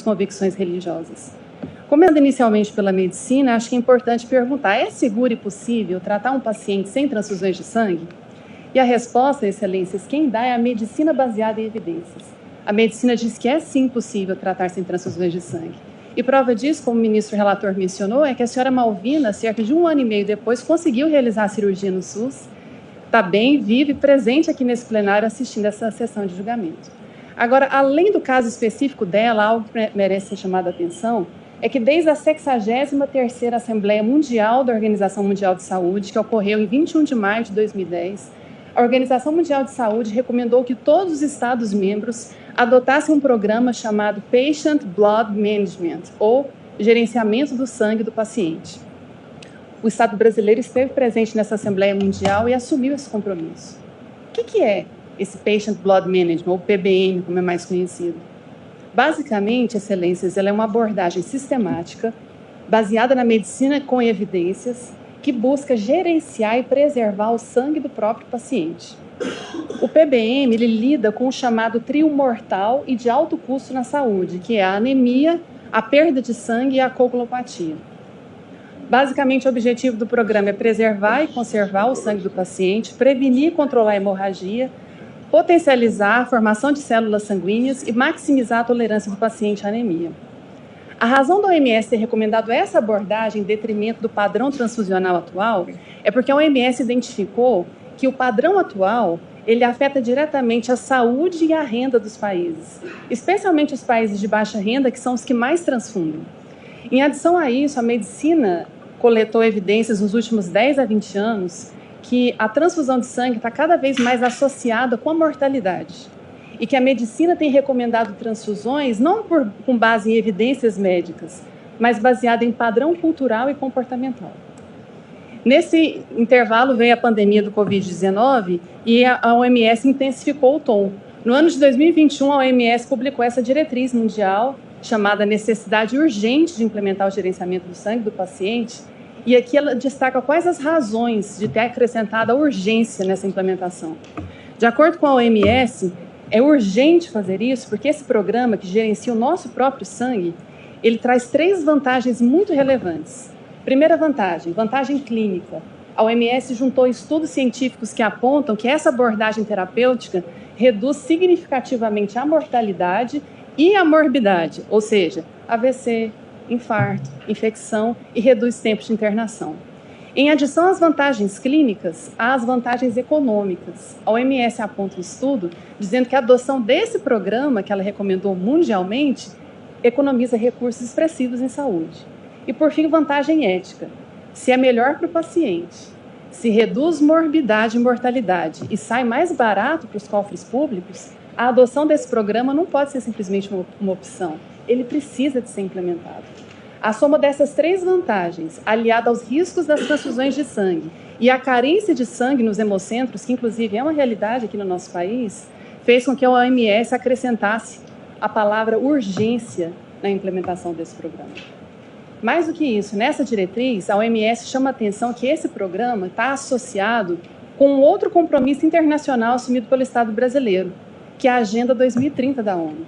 convicções religiosas. Começando inicialmente pela medicina, acho que é importante perguntar: é seguro e possível tratar um paciente sem transfusões de sangue? E a resposta, excelências, quem dá é a medicina baseada em evidências. A medicina diz que é sim possível tratar sem transfusões de sangue. E prova disso, como o ministro relator mencionou, é que a senhora Malvina, cerca de 1 ano e meio depois, conseguiu realizar a cirurgia no SUS, está bem, vive, presente aqui nesse plenário assistindo essa sessão de julgamento. Agora, além do caso específico dela, algo que merece ser chamado a atenção é que desde a 63ª Assembleia Mundial da Organização Mundial de Saúde, que ocorreu em 21 de maio de 2010, a Organização Mundial de Saúde recomendou que todos os Estados-membros adotassem um programa chamado Patient Blood Management, ou gerenciamento do sangue do paciente. O Estado brasileiro esteve presente nessa Assembleia Mundial e assumiu esse compromisso. O que é esse Patient Blood Management, ou PBM, como é mais conhecido? Basicamente, excelências, ela é uma abordagem sistemática, baseada na medicina com evidências, que busca gerenciar e preservar o sangue do próprio paciente. O PBM ele lida com o chamado trio mortal e de alto custo na saúde, que é a anemia, a perda de sangue e a coagulopatia. Basicamente, o objetivo do programa é preservar e conservar o sangue do paciente, prevenir e controlar a hemorragia, potencializar a formação de células sanguíneas e maximizar a tolerância do paciente à anemia. A razão da OMS ter recomendado essa abordagem em detrimento do padrão transfusional atual é porque a OMS identificou que o padrão atual ele afeta diretamente a saúde e a renda dos países, especialmente os países de baixa renda, que são os que mais transfundem. Em adição a isso, a medicina coletou evidências nos últimos 10 a 20 anos que a transfusão de sangue está cada vez mais associada com a mortalidade e que a medicina tem recomendado transfusões não com base em evidências médicas, mas baseada em padrão cultural e comportamental. Nesse intervalo veio a pandemia do Covid-19 e a OMS intensificou o tom. No ano de 2021, a OMS publicou essa diretriz mundial chamada necessidade urgente de implementar o gerenciamento do sangue do paciente, e aqui ela destaca quais as razões de ter acrescentado a urgência nessa implementação. De acordo com a OMS, é urgente fazer isso porque esse programa que gerencia o nosso próprio sangue, ele traz 3 vantagens muito relevantes. Primeira vantagem clínica. A OMS juntou estudos científicos que apontam que essa abordagem terapêutica reduz significativamente a mortalidade e a morbidade, ou seja, AVC, infarto, infecção e reduz tempos de internação. Em adição às vantagens clínicas, há as vantagens econômicas. A OMS aponta um estudo dizendo que a adoção desse programa, que ela recomendou mundialmente, economiza recursos expressivos em saúde. E, por fim, vantagem ética. Se é melhor para o paciente, se reduz morbidade e mortalidade e sai mais barato para os cofres públicos, a adoção desse programa não pode ser simplesmente uma opção. Ele precisa de ser implementado. A soma dessas 3 vantagens, aliada aos riscos das transfusões de sangue e a carência de sangue nos hemocentros, que inclusive é uma realidade aqui no nosso país, fez com que a OMS acrescentasse a palavra urgência na implementação desse programa. Mais do que isso, nessa diretriz, a OMS chama a atenção que esse programa está associado com um outro compromisso internacional assumido pelo Estado brasileiro, que é a Agenda 2030 da ONU.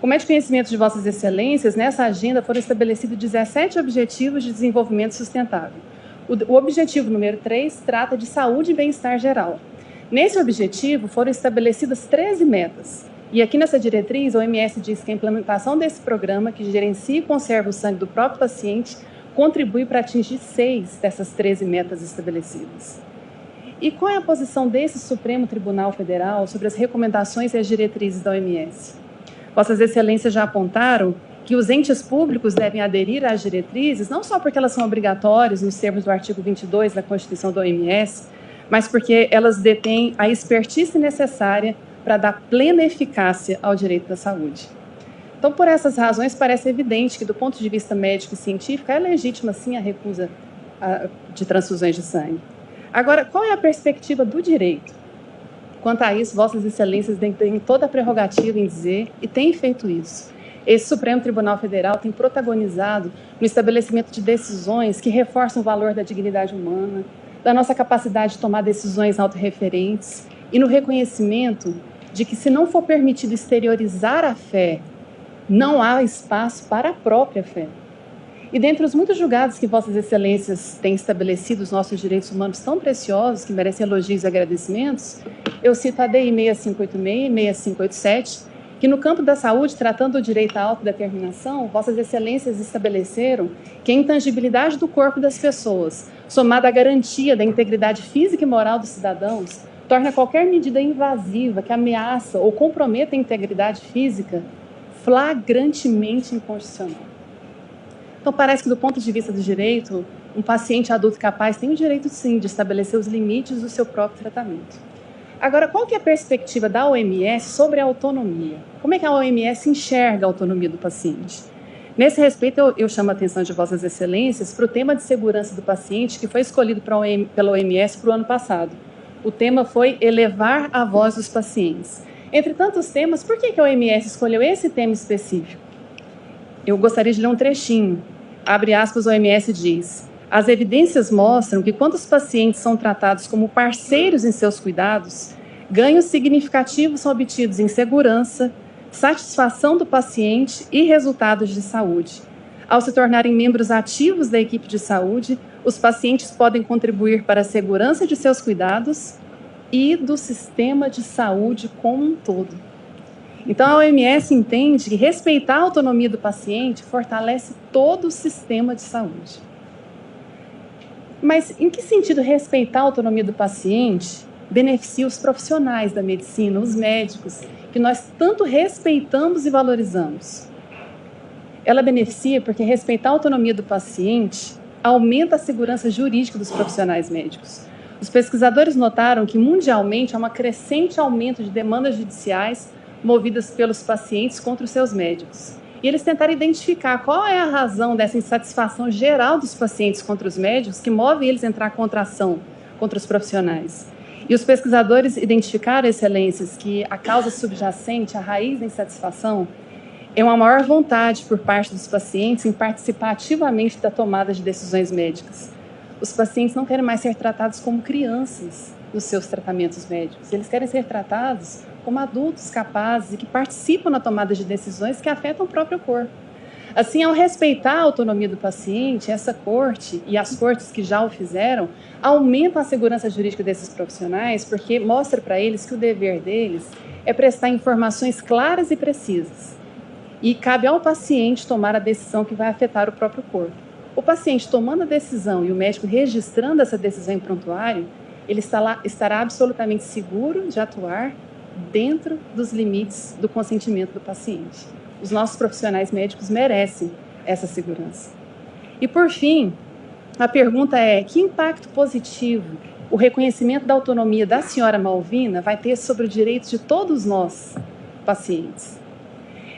Como é de conhecimento de Vossas Excelências, nessa agenda foram estabelecidos 17 Objetivos de Desenvolvimento Sustentável. O objetivo número 3 trata de saúde e bem-estar geral. Nesse objetivo foram estabelecidas 13 metas. E aqui nessa diretriz, a OMS diz que a implementação desse programa, que gerencia e conserva o sangue do próprio paciente, contribui para atingir 6 dessas 13 metas estabelecidas. E qual é a posição desse Supremo Tribunal Federal sobre as recomendações e as diretrizes da OMS? Vossas Excelências já apontaram que os entes públicos devem aderir às diretrizes, não só porque elas são obrigatórias nos termos do artigo 22 da Constituição da OMS, mas porque elas detêm a expertise necessária para dar plena eficácia ao direito da saúde. Então, por essas razões, parece evidente que, do ponto de vista médico e científico, é legítima, sim, a recusa de transfusões de sangue. Agora, qual é a perspectiva do direito? Quanto a isso, Vossas Excelências têm toda a prerrogativa em dizer, e têm feito isso. Esse Supremo Tribunal Federal tem protagonizado no estabelecimento de decisões que reforçam o valor da dignidade humana, da nossa capacidade de tomar decisões autorreferentes e no reconhecimento de que, se não for permitido exteriorizar a fé não há espaço para a própria fé. E dentre os muitos julgados que Vossas Excelências têm estabelecido os nossos direitos humanos tão preciosos, que merecem elogios e agradecimentos, eu cito a DI 6586 e 6587, que no campo da saúde, tratando do direito à autodeterminação, Vossas Excelências estabeleceram que a intangibilidade do corpo das pessoas, somada à garantia da integridade física e moral dos cidadãos, torna qualquer medida invasiva que ameaça ou comprometa a integridade física flagrantemente inconstitucional. Então, parece que, do ponto de vista do direito, um paciente adulto capaz tem o direito, sim, de estabelecer os limites do seu próprio tratamento. Agora, qual que é a perspectiva da OMS sobre a autonomia? Como é que a OMS enxerga a autonomia do paciente? Nesse respeito, eu chamo a atenção de Vossas Excelências para o tema de segurança do paciente que foi escolhido pela OMS para o ano passado. O tema foi elevar a voz dos pacientes. Entre tantos temas, por que a OMS escolheu esse tema específico? Eu gostaria de ler um trechinho. Abre aspas, a OMS diz: as evidências mostram que quando os pacientes são tratados como parceiros em seus cuidados, ganhos significativos são obtidos em segurança, satisfação do paciente e resultados de saúde. Ao se tornarem membros ativos da equipe de saúde, os pacientes podem contribuir para a segurança de seus cuidados e do sistema de saúde como um todo. Então, a OMS entende que respeitar a autonomia do paciente fortalece todo o sistema de saúde. Mas em que sentido respeitar a autonomia do paciente beneficia os profissionais da medicina, os médicos, que nós tanto respeitamos e valorizamos? Ela beneficia porque respeitar a autonomia do paciente aumenta a segurança jurídica dos profissionais médicos. Os pesquisadores notaram que, mundialmente, há um crescente aumento de demandas judiciais movidas pelos pacientes contra os seus médicos. E eles tentaram identificar qual é a razão dessa insatisfação geral dos pacientes contra os médicos que move eles a entrar contra a ação contra os profissionais. E os pesquisadores identificaram, excelências, que a causa subjacente, a raiz da insatisfação, é uma maior vontade por parte dos pacientes em participar ativamente da tomada de decisões médicas. Os pacientes não querem mais ser tratados como crianças nos seus tratamentos médicos. Eles querem ser tratados como adultos capazes e que participam na tomada de decisões que afetam o próprio corpo. Assim, ao respeitar a autonomia do paciente, essa corte e as cortes que já o fizeram aumentam a segurança jurídica desses profissionais, porque mostra para eles que o dever deles é prestar informações claras e precisas. E cabe ao paciente tomar a decisão que vai afetar o próprio corpo. O paciente tomando a decisão e o médico registrando essa decisão em prontuário, ele estará absolutamente seguro de atuar dentro dos limites do consentimento do paciente. Os nossos profissionais médicos merecem essa segurança. E, por fim, a pergunta é: que impacto positivo o reconhecimento da autonomia da senhora Malvina vai ter sobre o direito de todos nós, pacientes?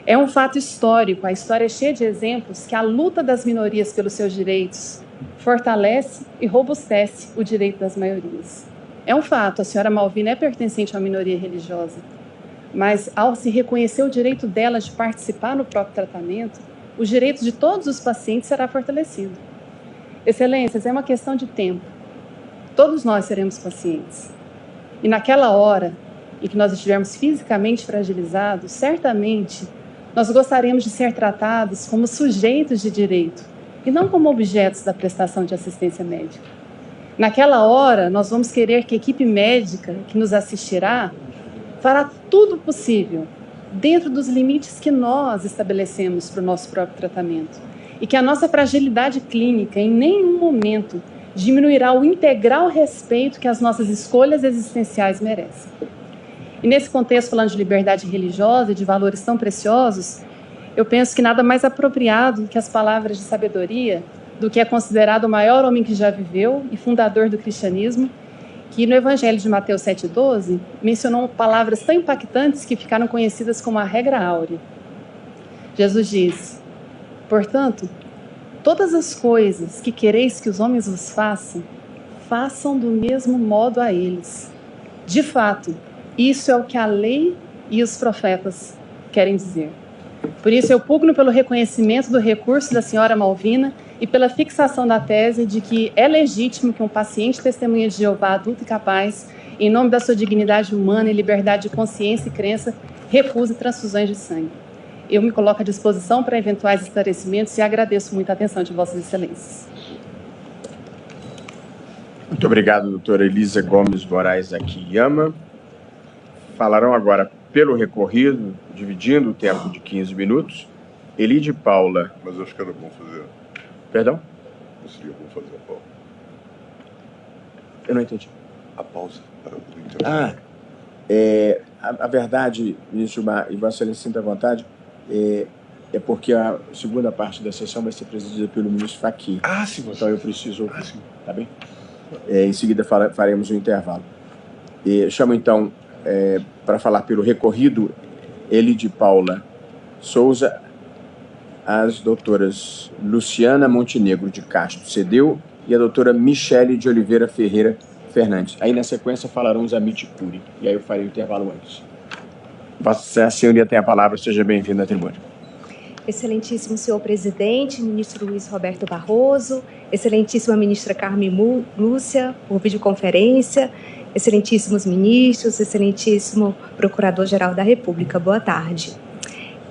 É um fato histórico, a história é cheia de exemplos que a luta das minorias pelos seus direitos fortalece e robustece o direito das maiorias. É um fato, a senhora Malvina é pertencente a uma minoria religiosa, mas ao se reconhecer o direito dela de participar no próprio tratamento, o direito de todos os pacientes será fortalecido. Excelências, é uma questão de tempo. Todos nós seremos pacientes. E naquela hora em que nós estivermos fisicamente fragilizados, certamente nós gostaríamos de ser tratados como sujeitos de direito e não como objetos da prestação de assistência médica. Naquela hora, nós vamos querer que a equipe médica que nos assistirá fará tudo possível dentro dos limites que nós estabelecemos para o nosso próprio tratamento e que a nossa fragilidade clínica em nenhum momento diminuirá o integral respeito que as nossas escolhas existenciais merecem. E nesse contexto, falando de liberdade religiosa e de valores tão preciosos, eu penso que nada mais apropriado que as palavras de sabedoria do que é considerado o maior homem que já viveu e fundador do cristianismo, que no Evangelho de Mateus 7,12 mencionou palavras tão impactantes que ficaram conhecidas como a regra áurea. Jesus diz: portanto, todas as coisas que quereis que os homens vos façam, façam do mesmo modo a eles. De fato, isso é o que a lei e os profetas querem dizer. Por isso, eu pugno pelo reconhecimento do recurso da senhora Malvina e pela fixação da tese de que é legítimo que um paciente testemunha de Jeová adulto e capaz, em nome da sua dignidade humana e liberdade de consciência e crença, refuse transfusões de sangue. Eu me coloco à disposição para eventuais esclarecimentos e agradeço muito a atenção de Vossas Excelências. Muito obrigado, doutora Elisa Gomes Moraes Akiyama. Falarão agora pelo recorrido, dividindo o tempo de 15 minutos, Elide Paula. Mas eu acho que era bom fazer. Perdão? Não seria bom fazer a pausa. Eu não entendi. A pausa do intervalo. A verdade, ministro Gilmar, e Vossa Excelência sinta à vontade, é porque a segunda parte da sessão vai ser presidida pelo ministro Fachin. Sim, então eu preciso... sim. Tá bem? Em seguida faremos um intervalo. Chamo então, para falar pelo recorrido, Elide Paula Souza, as doutoras Luciana Montenegro de Castro Cedeu e a doutora Michele de Oliveira Ferreira Fernandes. Aí, na sequência, falarão os Amit Curi. E aí eu farei o intervalo antes. Vossa Senhoria tem a palavra. Seja bem-vindo à tribuna. Excelentíssimo senhor presidente, ministro Luiz Roberto Barroso, excelentíssima ministra Carmen Lúcia, por videoconferência, excelentíssimos ministros, excelentíssimo procurador-geral da República, boa tarde.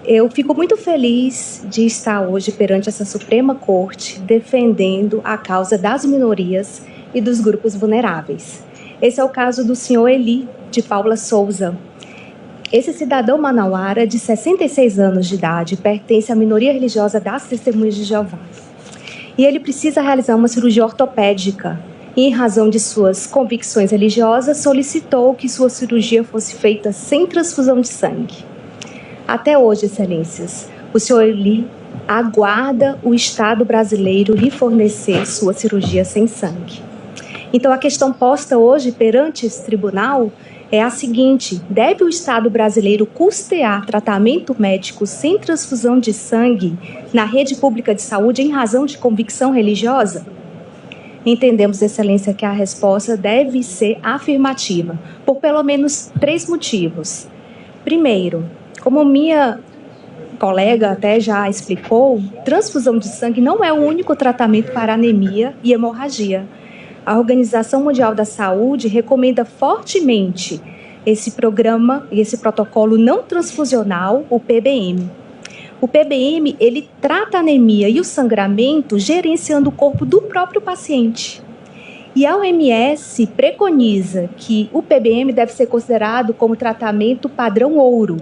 Eu fico muito feliz de estar hoje perante essa Suprema Corte defendendo a causa das minorias e dos grupos vulneráveis. Esse é o caso do senhor Eli de Paula Souza. Esse cidadão manauara, de 66 anos de idade, pertence à minoria religiosa das Testemunhas de Jeová. E ele precisa realizar uma cirurgia ortopédica. E, em razão de suas convicções religiosas, solicitou que sua cirurgia fosse feita sem transfusão de sangue. Até hoje, excelências, o senhor Eli aguarda o Estado brasileiro lhe fornecer sua cirurgia sem sangue. Então, a questão posta hoje perante esse tribunal é a seguinte: deve o Estado brasileiro custear tratamento médico sem transfusão de sangue na rede pública de saúde em razão de convicção religiosa? Entendemos, excelência, que a resposta deve ser afirmativa, por pelo menos 3 motivos. Primeiro, como minha colega até já explicou, transfusão de sangue não é o único tratamento para anemia e hemorragia. A Organização Mundial da Saúde recomenda fortemente esse programa e esse protocolo não transfusional, o PBM. O PBM, ele trata a anemia e o sangramento gerenciando o corpo do próprio paciente. E a OMS preconiza que o PBM deve ser considerado como tratamento padrão ouro.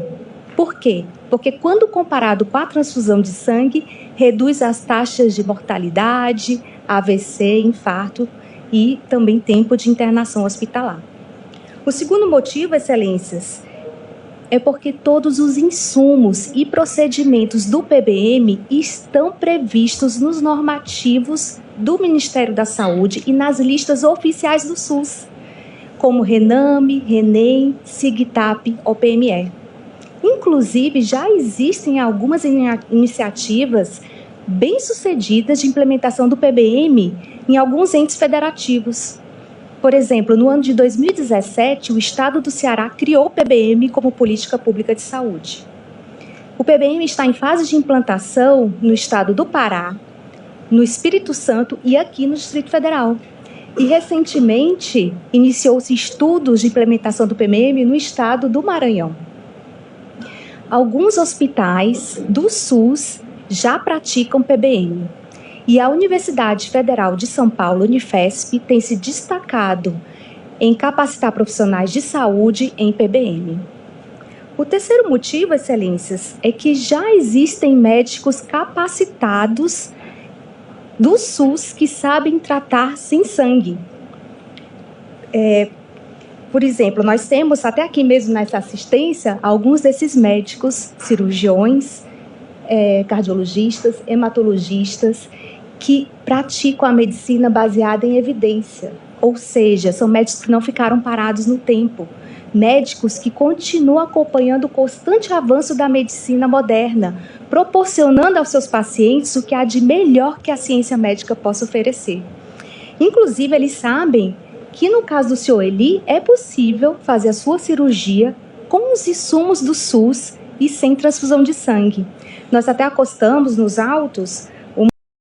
Por quê? Porque quando comparado com a transfusão de sangue, reduz as taxas de mortalidade, AVC, infarto e também tempo de internação hospitalar. O segundo motivo, excelências, é porque todos os insumos e procedimentos do PBM estão previstos nos normativos do Ministério da Saúde e nas listas oficiais do SUS, como RENAME, RENEM, SIGTAP ou PME. Inclusive, já existem algumas iniciativas bem-sucedidas de implementação do PBM em alguns entes federativos. Por exemplo, no ano de 2017, o Estado do Ceará criou o PBM como política pública de saúde. O PBM está em fase de implantação no estado do Pará, no Espírito Santo e aqui no Distrito Federal. E, recentemente, iniciou-se estudos de implementação do PBM no estado do Maranhão. Alguns hospitais do SUS já praticam PBM. E a Universidade Federal de São Paulo, Unifesp, tem se destacado em capacitar profissionais de saúde em PBM. O terceiro motivo, excelências, é que já existem médicos capacitados do SUS que sabem tratar sem sangue. Por exemplo, nós temos, até aqui mesmo nessa assistência, alguns desses médicos, cirurgiões, cardiologistas, hematologistas, que praticam a medicina baseada em evidência. Ou seja, são médicos que não ficaram parados no tempo. Médicos que continuam acompanhando o constante avanço da medicina moderna, proporcionando aos seus pacientes o que há de melhor que a ciência médica possa oferecer. Inclusive, eles sabem que, no caso do senhor Eli, é possível fazer a sua cirurgia com os insumos do SUS e sem transfusão de sangue. Nós até acostamos nos autos